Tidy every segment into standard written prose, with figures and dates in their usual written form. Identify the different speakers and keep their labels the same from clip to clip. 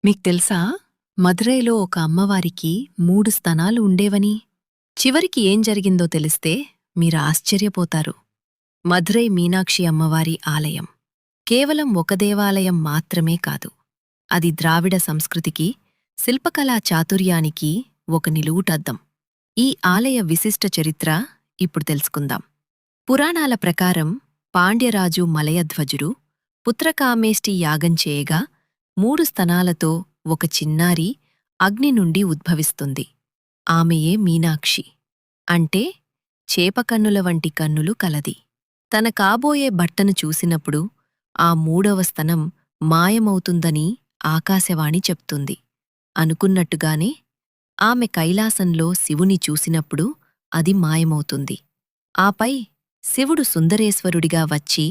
Speaker 1: మీకు తెలుసా మదురైలో ఒక అమ్మవారికి 3 స్తనాలు ఉండేవని? చివరికి ఏం జరిగిందో తెలిస్తే మీరు ఆశ్చర్యపోతారు. మదురై మీనాక్షి అమ్మవారి ఆలయం కేవలం ఒక దేవాలయం మాత్రమే కాదు. అది ద్రావిడ సంస్కృతికి, శిల్పకళా చాతుర్యానికి ఒక నిలువుటద్దం. ఈ ఆలయ విశిష్ట చరిత్ర ఇప్పుడు తెలుసుకుందాం. పురాణాల ప్రకారం పాండ్యరాజు మలయధ్వజుడు పుత్రకామేష్టి యాగం చేయగా 3 స్తనాలతో ఒక చిన్నారి అగ్ని నుండి ఉద్భవిస్తుంది. ఆమెయే మీనాక్షి. అంటే చేపకన్నుల వంటి కన్నులు కలది. తన కాబోయే భర్తను చూసినప్పుడు ఆ 3వ స్తనం మాయమవుతుందని ఆకాశవాణి చెప్తుంది. అనుకున్నట్టుగానే ఆమె కైలాసంలో శివుని చూసినప్పుడు అది మాయమవుతుంది. ఆపై శివుడు సుందరేశ్వరుడిగా వచ్చి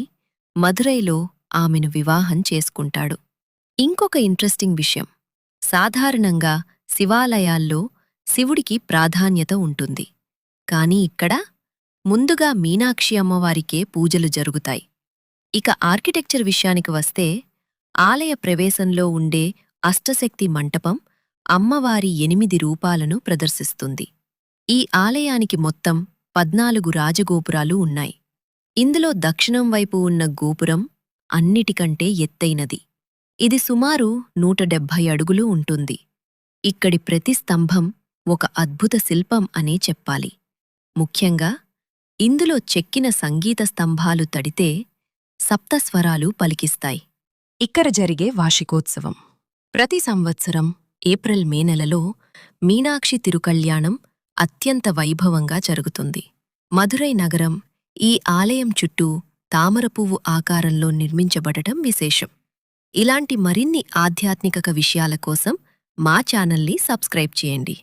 Speaker 1: మదురైలో ఆమెను వివాహం చేసుకుంటాడు. ఇంకొక ఇంట్రెస్టింగ్ విషయం, సాధారణంగా శివాలయాల్లో శివుడికి ప్రాధాన్యత ఉంటుంది. కాని ఇక్కడ ముందుగా మీనాక్షి అమ్మవారికే పూజలు జరుగుతాయి. ఇక ఆర్కిటెక్చర్ విషయానికి వస్తే, ఆలయ ప్రవేశంలో ఉండే అష్టశక్తి మంటపం అమ్మవారి 8 రూపాలను ప్రదర్శిస్తుంది. ఈ ఆలయానికి మొత్తం 14 రాజగోపురాలు ఉన్నాయి. ఇందులో దక్షిణం వైపు ఉన్న గోపురం అన్నిటికంటే ఎత్తైనది. ఇది సుమారు 170 అడుగులు ఉంటుంది. ఇక్కడి ప్రతి స్తంభం ఒక అద్భుత శిల్పం అనే చెప్పాలి. ముఖ్యంగా ఇందులో చెక్కిన సంగీత స్తంభాలు తడితే సప్తస్వరాలు పలికిస్తాయి. ఇక్కడ జరిగే వార్షికోత్సవం ప్రతి సంవత్సరం ఏప్రిల్-మే నెలలో మీనాక్షి తిరుకళ్యాణం అత్యంత వైభవంగా జరుగుతుంది. మదురై నగరం ఈ ఆలయం చుట్టూ తామరపువ్వు ఆకారంలో నిర్మించబడటం విశేషం. ఇలాంటి మరిన్ని ఆధ్యాత్మిక విషయాల కోసం మా ఛానల్ని సబ్స్క్రైబ్ చేయండి.